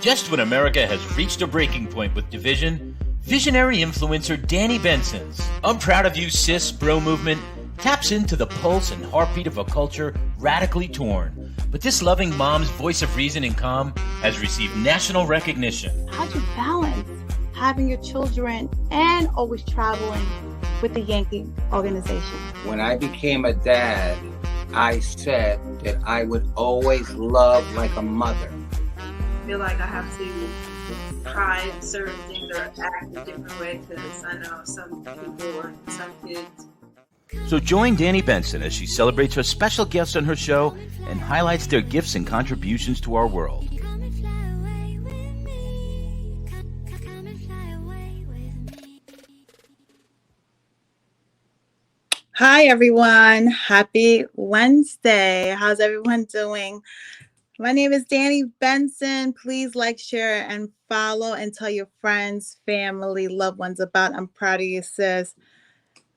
Just when America has reached a breaking point with division, visionary influencer Danni Benson's I'm Proud of You Sis bro movement taps into the pulse and heartbeat of a culture radically torn. But this loving mom's voice of reason and calm has received national recognition. How'd you balance having your children and always traveling with the Yankee organization? When I became a dad, I said that I would always love like a mother. I feel like I have to try certain things or act a different way because I know some people or some kids. So join Danni Benson as she celebrates her special guests on her show and highlights their gifts and contributions to our world. Hi, everyone. Happy Wednesday. How's everyone doing? My name is Danni Benson. Please like, share, and follow and tell your friends, family, loved ones about I'm Proud of You Sis.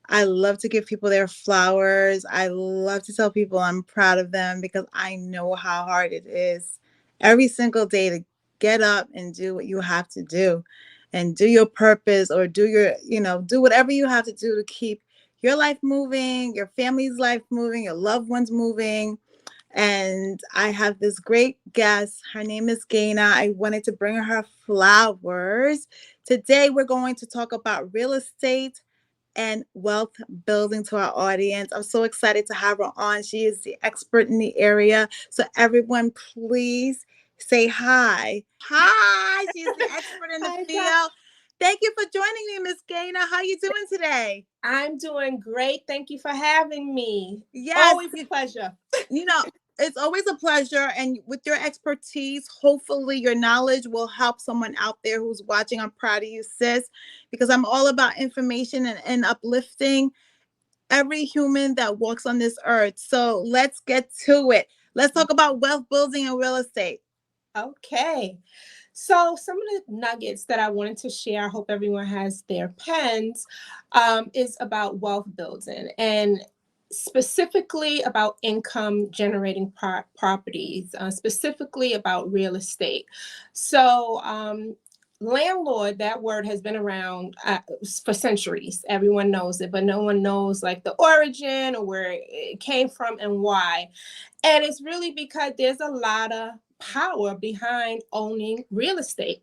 I love to give people their flowers. I love to tell people I'm proud of them because I know how hard it is every single day to get up and do what you have to do and do your purpose or do your, do whatever you have to do to keep your life moving, your family's life moving, your loved ones moving. And I have this great guest. Her name is Gayna. I wanted to bring her flowers. Today, we're going to talk about real estate and wealth building to our audience. I'm so excited to have her on. She is the expert in the area. So everyone, please say hi. Hi, she's the expert in the field. Thank you for joining me, Miss Gayna. How are you doing today? I'm doing great. Thank you for having me. Yes. Always a pleasure. It's always a pleasure. And with your expertise, hopefully your knowledge will help someone out there who's watching. I'm Proud of You Sis, because I'm all about information and uplifting every human that walks on this earth. So let's get to it. Let's talk about wealth building and real estate. Okay. So some of the nuggets that I wanted to share, I hope everyone has their pens, is about wealth building and specifically about income generating properties, specifically about real estate. So landlord, that word has been around for centuries. Everyone knows it, but no one knows like the origin or where it came from and why. And it's really because there's a lot of power behind owning real estate.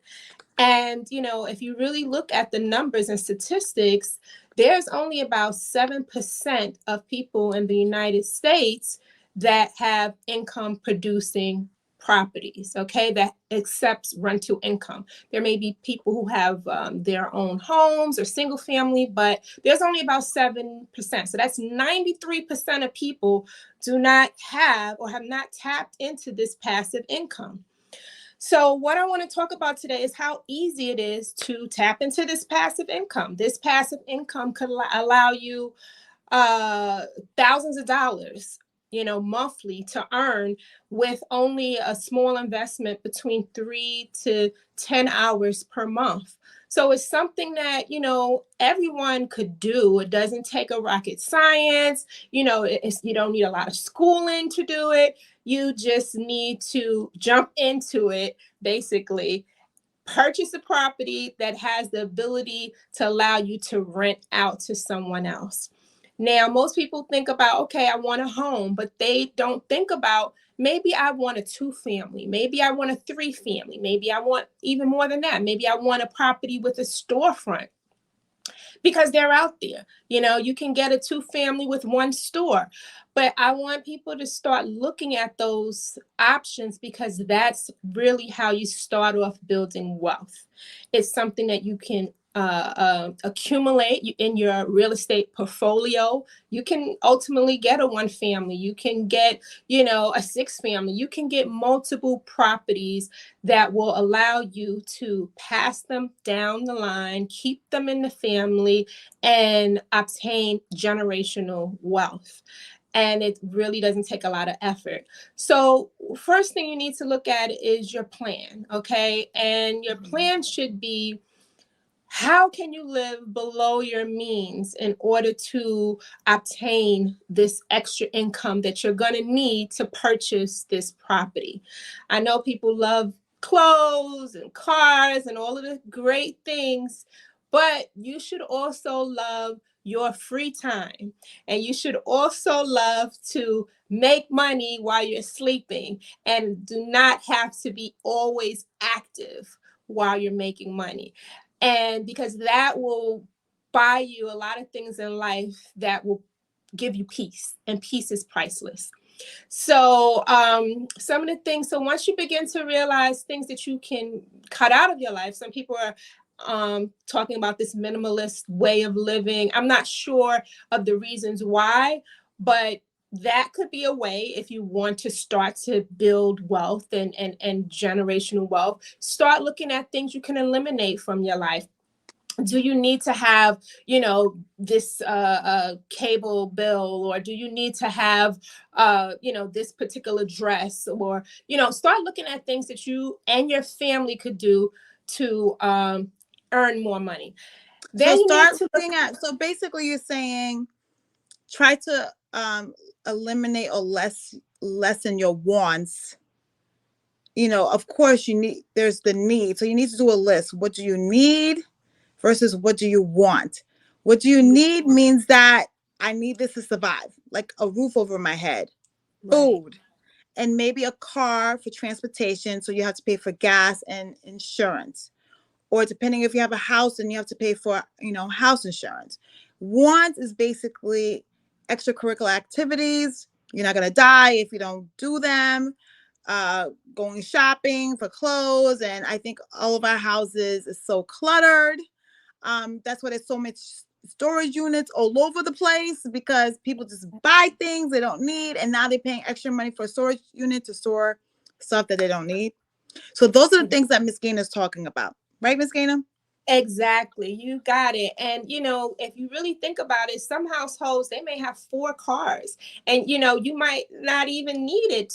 And, if you really look at the numbers and statistics, there's only about 7% of people in the United States that have income producing properties, okay, that accepts rental income. There may be people who have their own homes or single family, but there's only about 7%. So that's 93% of people do not have or have not tapped into this passive income. So what I want to talk about today is how easy it is to tap into this passive income. This passive income could allow you thousands of dollars, monthly to earn with only a small investment between 3 to 10 hours per month. So it's something that, everyone could do. It doesn't take a rocket science. You don't need a lot of schooling to do it. You just need to jump into it, basically. Purchase a property that has the ability to allow you to rent out to someone else. Now, most people think about, okay, I want a home, but they don't think about maybe I want a 2-family, maybe I want a 3-family, maybe I want even more than that. Maybe I want a property with a storefront because they're out there. You can get a 2-family with 1 store, but I want people to start looking at those options because that's really how you start off building wealth. It's something that you can accumulate in your real estate portfolio. You can ultimately get a 1-family. You can get, a 6-family. You can get multiple properties that will allow you to pass them down the line, keep them in the family, and obtain generational wealth. And it really doesn't take a lot of effort. So first thing you need to look at is your plan, okay? And your plan should be, how can you live below your means in order to obtain this extra income that you're going to need to purchase this property? I know people love clothes and cars and all of the great things, but you should also love your free time. And you should also love to make money while you're sleeping, and do not have to be always active while you're making money. And because that will buy you a lot of things in life that will give you peace, and peace is priceless. So some of the things, so once you begin to realize things that you can cut out of your life, some people are talking about this minimalist way of living. I'm not sure of the reasons why, but that could be a way if you want to start to build wealth and generational wealth. Start looking at things you can eliminate from your life. Do you need to have, this cable bill, or do you need to have, this particular dress, or, start looking at things that you and your family could do to earn more money. Then So you need start to looking at, so basically you're saying try to eliminate or lessen your wants. Of course there's the need. So you need to do a list. What do you need versus what do you want? What do you need means that I need this to survive, like a roof over my head, food, and maybe a car for transportation. So you have to pay for gas and insurance. Or depending if you have a house and you have to pay for, house insurance. Want is basically extracurricular activities. You're not going to die if you don't do them. Going shopping for clothes. And I think all of our houses is so cluttered. That's why there's so much storage units all over the place, because people just buy things they don't need, and now they're paying extra money for a storage unit to store stuff that they don't need. So those are the things that Miss Gayna is talking about, right, Miss Gayna? Exactly. You got it. And, if you really think about it, some households, they may have 4 cars, and, you might not even need it.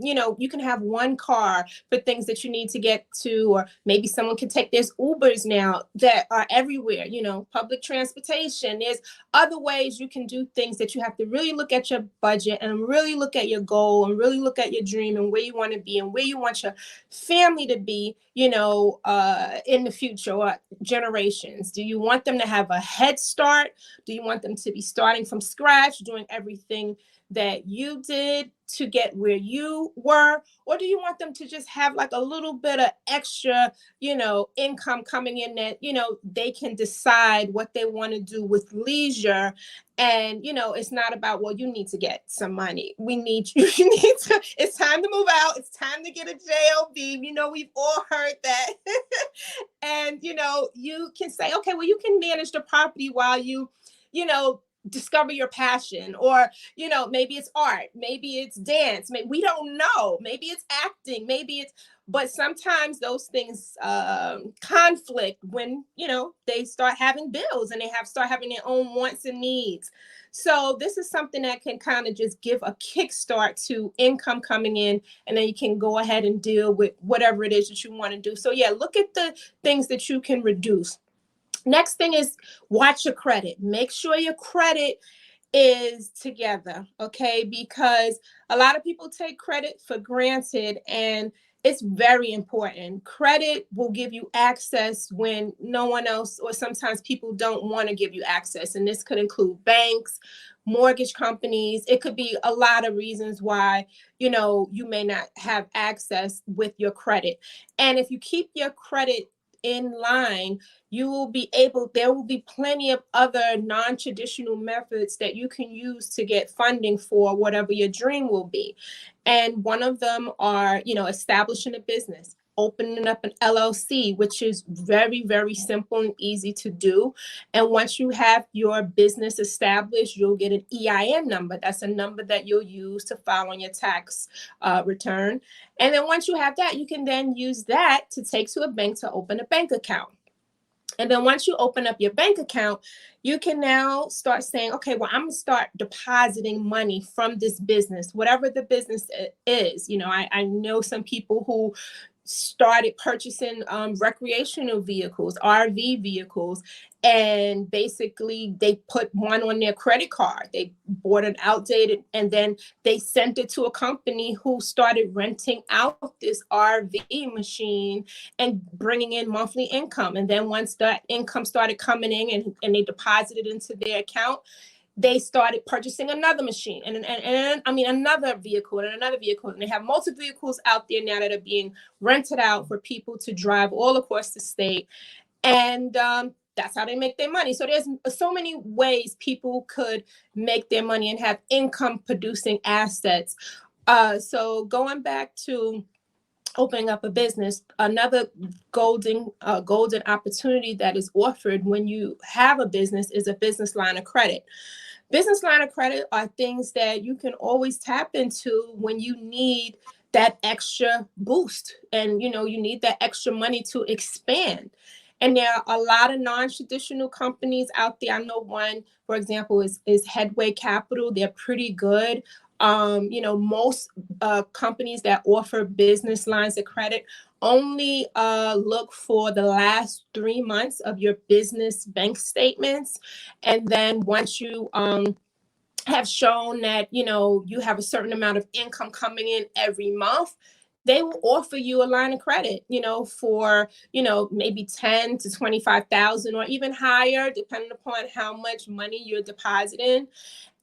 You can have one car for things that you need to get to, or maybe someone can take, there's Ubers now that are everywhere, public transportation. There's other ways you can do things, that you have to really look at your budget and really look at your goal and really look at your dream and where you want to be and where you want your family to be, in the future or generations. Do you want them to have a head start? Do you want them to be starting from scratch, doing everything that you did to get where you were? Or do you want them to just have like a little bit of extra, income coming in that, they can decide what they want to do with leisure? And, it's not about, well, you need to get some money. We need you. It's time to move out. It's time to get a JOB. We've all heard that. And, you can say, okay, well, you can manage the property while you, discover your passion. Or, maybe it's art, maybe it's dance, maybe, we don't know, maybe it's acting, but sometimes those things conflict when, they start having bills and they start having their own wants and needs. So this is something that can kind of just give a kickstart to income coming in, and then you can go ahead and deal with whatever it is that you want to do. So yeah, look at the things that you can reduce. Next thing is watch your credit. Make sure your credit is together, okay? Because a lot of people take credit for granted, and it's very important. Credit will give you access when no one else, or sometimes people don't want to give you access. And this could include banks, mortgage companies. It could be a lot of reasons why, you may not have access with your credit. And if you keep your credit in line, there will be plenty of other non-traditional methods that you can use to get funding for whatever your dream will be. And one of them are, establishing a business, opening up an LLC, which is very, very simple and easy to do. And once you have your business established, you'll get an EIN number. That's a number that you'll use to file on your tax return. And then once you have that, you can then use that to take to a bank to open a bank account. And then once you open up your bank account, you can now start saying, okay, well, I'm going to start depositing money from this business, whatever the business is. I know some people who started purchasing recreational vehicles, RV vehicles, and basically they put one on their credit card. They bought an outdated, and then they sent it to a company who started renting out this RV machine and bringing in monthly income. And then once that income started coming in and they deposited into their account, they started purchasing another machine and I mean another vehicle and another vehicle. And they have multiple vehicles out there now that are being rented out for people to drive all across the state. And that's how they make their money. So there's so many ways people could make their money and have income producing assets. So going back to opening up a business, another golden opportunity that is offered when you have a business is a business line of credit. Business line of credit are things that you can always tap into when you need that extra boost and you need that extra money to expand. And there are a lot of non-traditional companies out there. I know one, for example, is Headway Capital. They're pretty good. Most companies that offer business lines of credit only look for the last 3 months of your business bank statements. And then once you have shown that, you have a certain amount of income coming in every month, they will offer you a line of credit, for, maybe 10 to 25,000 or even higher, depending upon how much money you're depositing.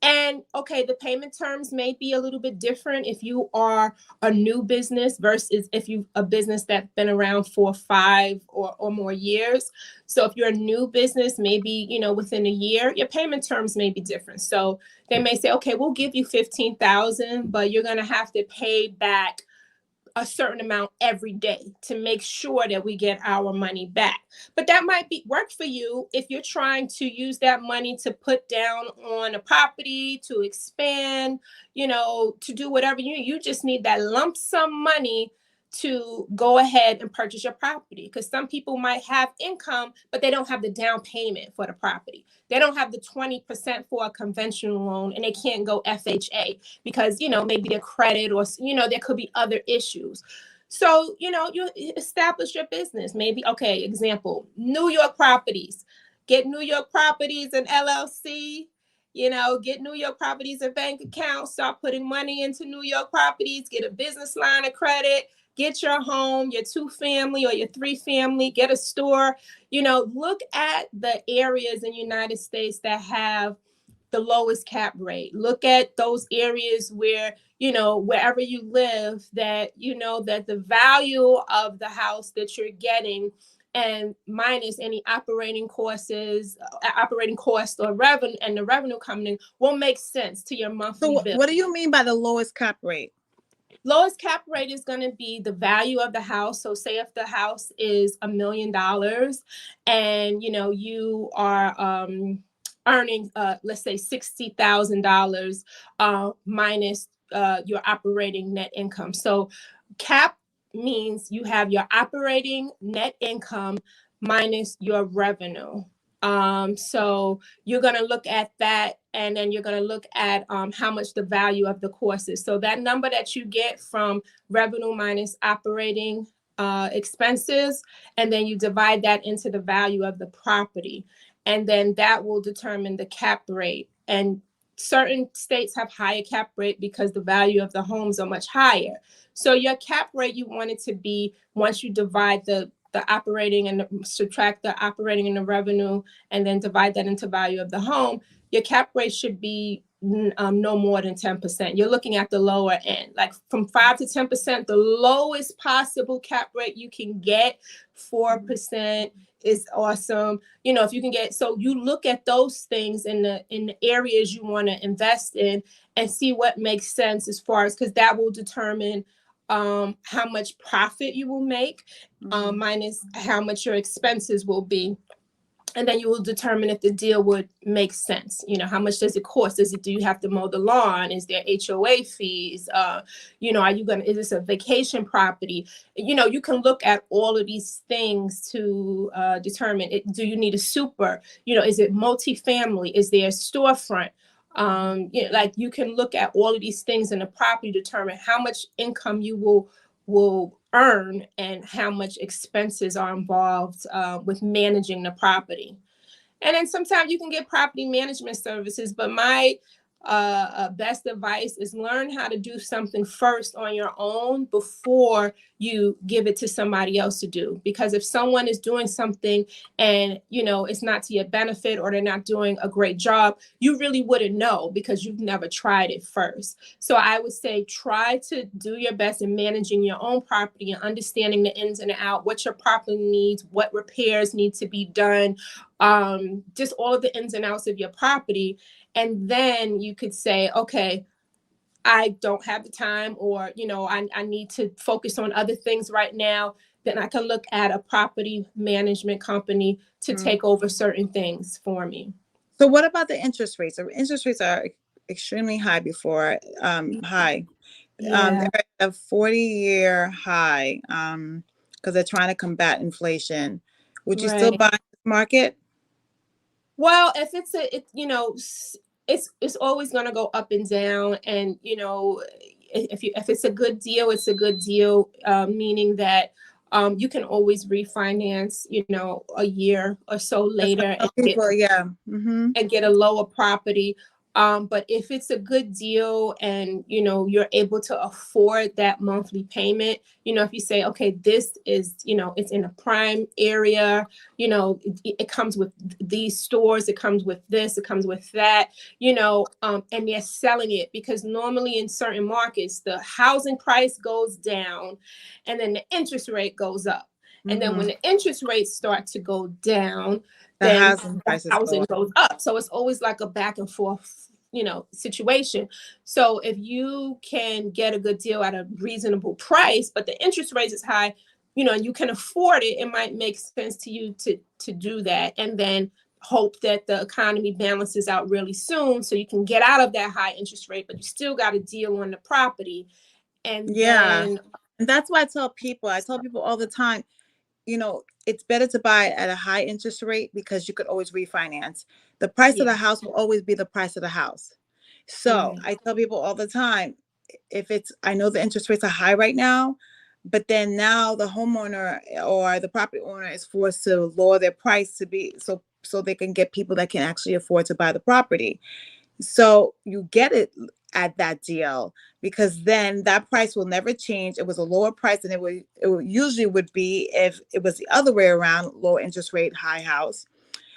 And okay, the payment terms may be a little bit different if you are a new business versus if you a business that's been around for 5 or more years. So if you're a new business, maybe, within a year, your payment terms may be different. So they may say, okay, we'll give you 15,000, but you're going to have to pay back a certain amount every day to make sure that we get our money back. But that might work for you if you're trying to use that money to put down on a property, to expand, to do whatever you just need that lump sum money to go ahead and purchase your property. Because some people might have income, but they don't have the down payment for the property. They don't have the 20% for a conventional loan, and they can't go FHA because, maybe their credit or, there could be other issues. So, you establish your business. Maybe, okay, example, New York properties. Get New York properties and LLC. Get New York properties and bank accounts. Start putting money into New York properties. Get a business line of credit. Get your home, your 2-family or your 3-family, get a store. Look at the areas in the United States that have the lowest cap rate. Look at those areas where, wherever you live, that, that the value of the house that you're getting and minus any operating costs or revenue, and the revenue coming in will make sense to your monthly bill. What do you mean by the lowest cap rate? Lowest cap rate is going to be the value of the house. So say if the house is $1 million and, you are earning, let's say $60,000 minus your operating net income. So cap means you have your operating net income minus your revenue. So you're going to look at that, and then you're going to look at how much the value of the course is. So that number that you get from revenue minus operating expenses, and then you divide that into the value of the property. And then that will determine the cap rate. And certain states have higher cap rate because the value of the homes are much higher. So your cap rate, you want it to be, once you divide the operating and subtract the operating and the revenue, and then divide that into value of the home, your cap rate should be no more than 10%. You're looking at the lower end, like from 5 to 10%. The lowest possible cap rate you can get, 4%, is awesome. If you can get, so you look at those things in the areas you want to invest in and see what makes sense as far as, because that will determine how much profit you will make, minus how much your expenses will be. And then you will determine if the deal would make sense. How much does it cost? Do you have to mow the lawn? Is there HOA fees? Are you is this a vacation property? You can look at all of these things to determine do you need a super? Is it multifamily? Is there a storefront? You can look at all of these things in the property, determine how much income you will earn and how much expenses are involved with managing the property. And then sometimes you can get property management services, but my best advice is learn how to do something first on your own before you give it to somebody else to do. Because if someone is doing something and, you know, it's not to your benefit or they're not doing a great job, you really wouldn't know because you've never tried it first. So I would say try to do your best in managing your own property and understanding the ins and outs, what your property needs, what repairs need to be done, just all of the ins and outs of your property. And then you could say, okay, I don't have the time, or, you know, I need to focus on other things right now. Then I can look at a property management company to take over certain things for me. So what about the interest rates? The interest rates are extremely high before, high. Yeah. They're at a 40-year high because they're trying to combat inflation. Would you still buy this market? Well, if you know, it's always going to go up and down, and you know, if it's a good deal, it's a good deal, meaning that you can always refinance, you know, a year or so later and get a lower property. But if it's a good deal and, you know, you're able to afford that monthly payment, you know, if you say, okay, this is, you know, it's in a prime area, you know, it comes with these stores, it comes with this, it comes with that, you know, and they're selling it, because normally in certain markets, the housing price goes down and then the interest rate goes up. And then when the interest rates start to go down, then the housing goes up. So it's always like a back and forth, you know, situation. So if you can get a good deal at a reasonable price, but the interest rate is high, you know, and you can afford it, it might make sense to you to do that, and then hope that the economy balances out really soon so you can get out of that high interest rate, but you still got a deal on the property. And then, and that's why I tell people all the time, you know, it's better to buy it at a high interest rate because you could always refinance. The price of the house will always be the price of the house. So I tell people all the time, I know the interest rates are high right now, but then now the homeowner or the property owner is forced to lower their price to be so they can get people that can actually afford to buy the property. So you get it at that deal, because then that price will never change. It was a lower price than it usually would be if it was the other way around, low interest rate, high house.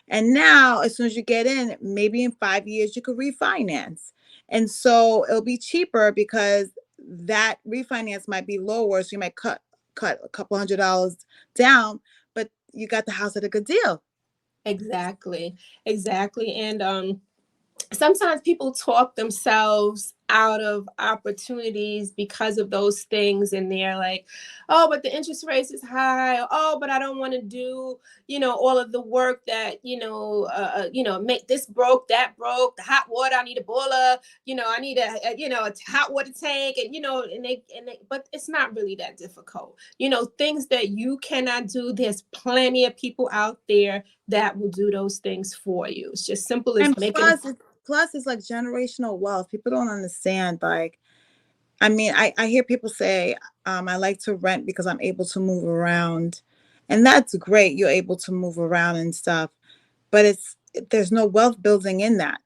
And now, as soon as you get in, maybe in 5 years, you could refinance. And so it'll be cheaper because that refinance might be lower. So you might cut a couple $100 down, but you got the house at a good deal. Exactly. And sometimes people talk themselves out of opportunities because of those things, and they're like, oh, but the interest rate is high. Oh, but I don't want to do, you know, all of the work that, you know, make this broke, that broke, the hot water, I need a boiler, you know, I need a hot water tank, and you know, and they but it's not really that difficult. You know, things that you cannot do, there's plenty of people out there that will do those things for you. It's just simple as making. Plus, it's like generational wealth. People don't understand. Like, I mean, I hear people say, I like to rent because I'm able to move around. And that's great. You're able to move around and stuff. But there's no wealth building in that.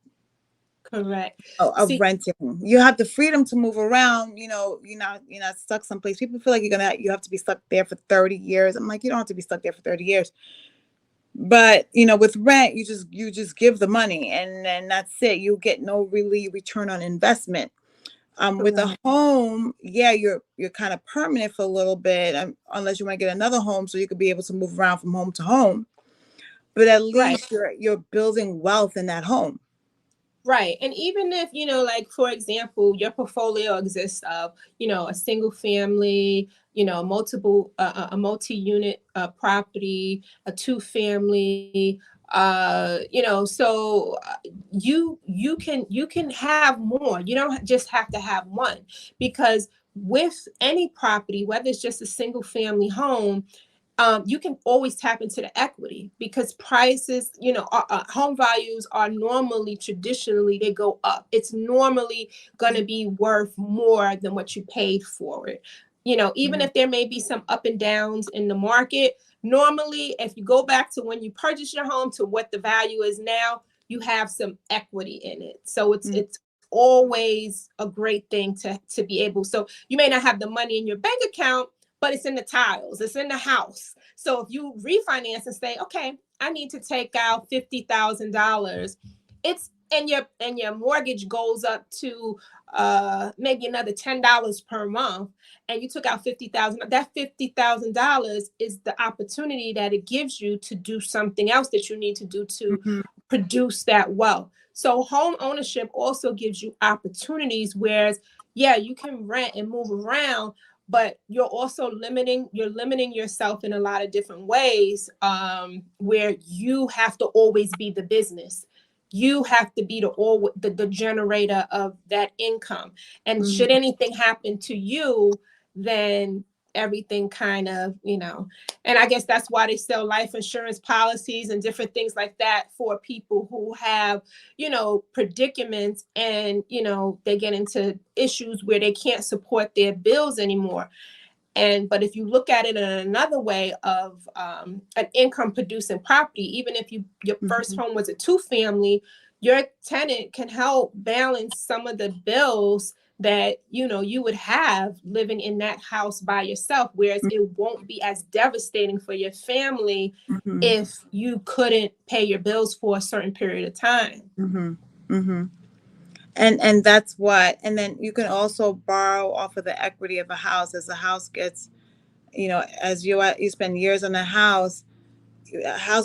Correct. Of renting. You have the freedom to move around. You know, you're not stuck someplace. People feel like you have to be stuck there for 30 years. I'm like, you don't have to be stuck there for 30 years. But, you know, with rent, you just give the money and then that's it. You get no really return on investment. With a home, you're kind of permanent for a little bit, unless you want to get another home so you could be able to move around from home to home. But at least you're building wealth in that home. Right. And even if, you know, like, for example, your portfolio exists of, you know, a single family, you know, a multi-unit property, a 2-family, you know, so you can have more. You don't just have to have one, because with any property, whether it's just a single family home, you can always tap into the equity, because prices, you know, home values are normally, traditionally, they go up. It's normally going to be worth more than what you paid for it. You know, even if there may be some up and downs in the market, normally, if you go back to when you purchased your home to what the value is now, you have some equity in it. So it's always a great thing to be able. So you may not have the money in your bank account, but it's in the tiles, it's in the house. So if you refinance and say, okay, I need to take out $50,000, it's and your mortgage goes up to maybe another $10 per month, and you took out 50,000, that $50,000 is the opportunity that it gives you to do something else that you need to do to produce that wealth. So home ownership also gives you opportunities, whereas, yeah, you can rent and move around, but you're also limiting yourself in a lot of different ways, where you have to always be the business. You have to be the generator of that income. And should anything happen to you, then everything kind of, and I guess that's why they sell life insurance policies and different things like that for people who have, predicaments, and, they get into issues where they can't support their bills anymore. But if you look at it in another way of an income producing property, even if your first home was a 2-family, your tenant can help balance some of the bills that you would have living in that house by yourself, whereas it won't be as devastating for your family if you couldn't pay your bills for a certain period of time. And that's what, and then you can also borrow off of the equity of a house as the house gets, as you spend years on a house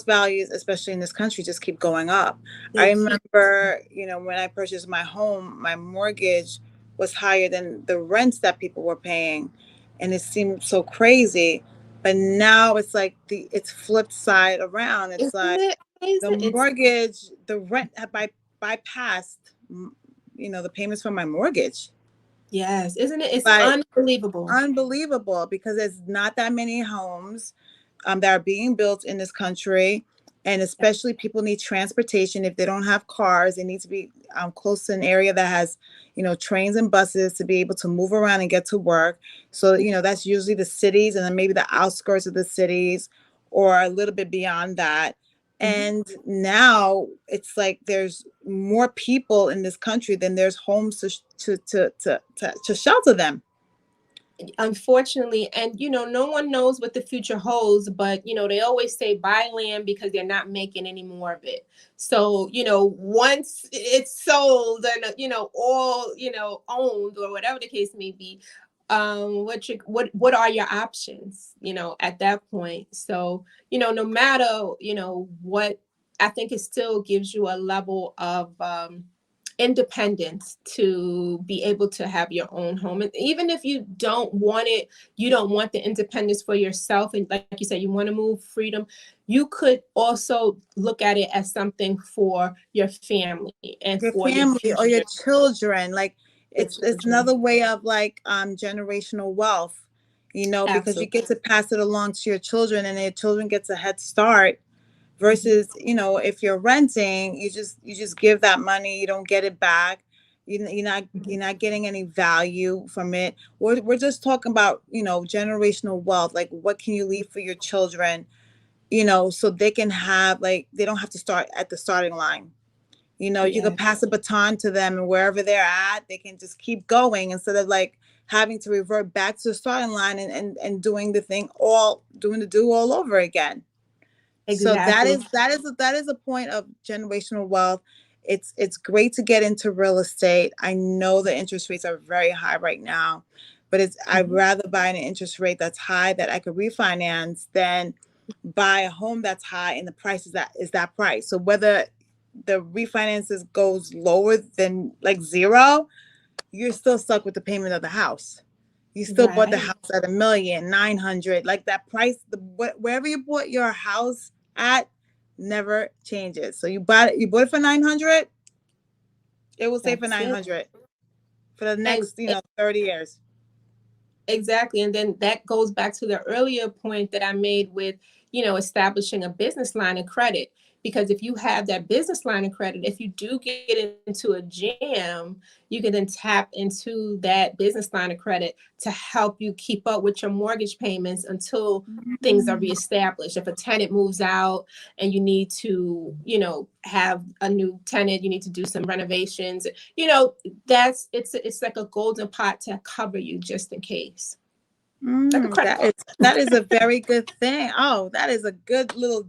values, especially in this country, just keep going up. I remember, when I purchased my home, my mortgage was higher than the rents that people were paying, and it seemed so crazy. But now it's like it's flipped side around. It's the mortgage, the rent have bypassed, the payments for my mortgage. Yes, isn't it? It's unbelievable. Unbelievable, because there's not that many homes that are being built in this country, and especially people need transportation. If they don't have cars, they need to be close to an area that has, trains and buses to be able to move around and get to work. So, that's usually the cities, and then maybe the outskirts of the cities, or a little bit beyond that. And now it's like there's more people in this country than there's homes to shelter them. Unfortunately, and no one knows what the future holds, but they always say buy land because they're not making any more of it. So once it's sold and all owned, or whatever the case may be, what are your options at that point? So no matter what, I think it still gives you a level of independence to be able to have your own home. And even if you don't want it, you don't want the independence for yourself, and like you said, you want to move freedom, you could also look at it as something for your family and your for family your or your children. Like it's another way of like generational wealth, because Absolutely. you get to pass it along to your children, and your children gets a head start. Versus, if you're renting, you just give that money, you don't get it back. You're not getting any value from it. We're just talking about, generational wealth. Like, what can you leave for your children, so they can have, like, they don't have to start at the starting line. You can pass a baton to them, and wherever they're at, they can just keep going instead of like having to revert back to the starting line and doing the do all over again. Exactly. So that is a point of generational wealth. It's great to get into real estate. I know the interest rates are very high right now, but I'd rather buy an interest rate that's high that I could refinance than buy a home that's high and the price is that price. So whether the refinances goes lower than like zero, you're still stuck with the payment of the house. You still bought the house at $1,900,000. Like that price, wherever you bought your house at never changes. So you bought it for $900,000. It will stay for $900,000 for the next 30 years. Exactly. And then that goes back to the earlier point that I made with establishing a business line of credit. because if you have that business line of credit, if you do get into a jam, you can then tap into that business line of credit to help you keep up with your mortgage payments until things are reestablished. If a tenant moves out and you need to, have a new tenant, you need to do some renovations, it's like a golden pot to cover you just in case. Like a credit card. That is a very good thing. Oh, that is a good little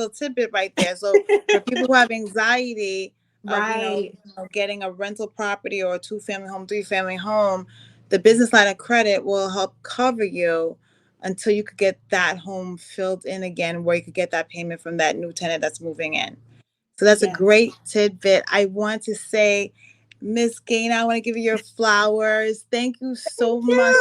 tidbit right there. So for people who have anxiety of getting a rental property or a 2-family home, 3-family home, the business line of credit will help cover you until you could get that home filled in again, where you could get that payment from that new tenant that's moving in. So that's a great tidbit. I want to say, Miss Gayna, I want to give you your flowers. Thank you so much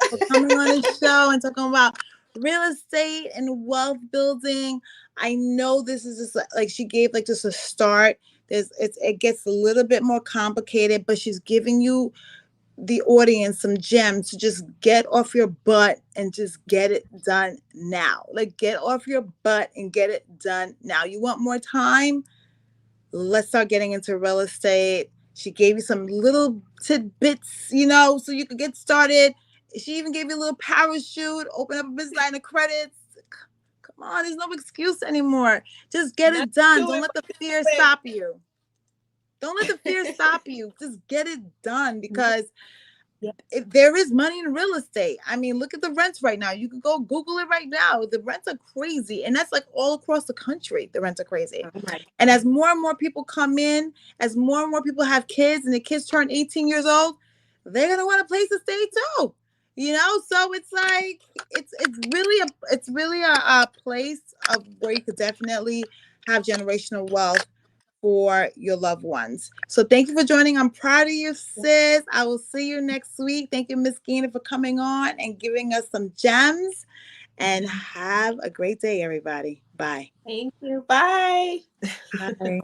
for coming on the show and talking about real estate and wealth building. I know this is just like she gave like just a start. It gets a little bit more complicated, but she's giving you, the audience, some gems to just get off your butt and just get it done now. Like, get off your butt and get it done now. You want more time? Let's start getting into real estate. She gave you some little tidbits, so you could get started. She even gave you a little parachute, open up a business line of credits. Come on, there's no excuse anymore. Just get it done. Don't let the fear stop you. Don't let the fear stop you. Just get it done, because there is money in real estate. I mean, look at the rents right now. You can go Google it right now. The rents are crazy. And that's like all across the country. The rents are crazy. And as more and more people come in, as more and more people have kids and the kids turn 18 years old, they're going to want a place to stay too. So it's like, it's really a place of where you could definitely have generational wealth for your loved ones. So thank you for joining. I'm proud of you, sis. I will see you next week. Thank you, Miss Gayna, for coming on and giving us some gems. And have a great day, everybody. Bye. Thank you. Bye. Bye.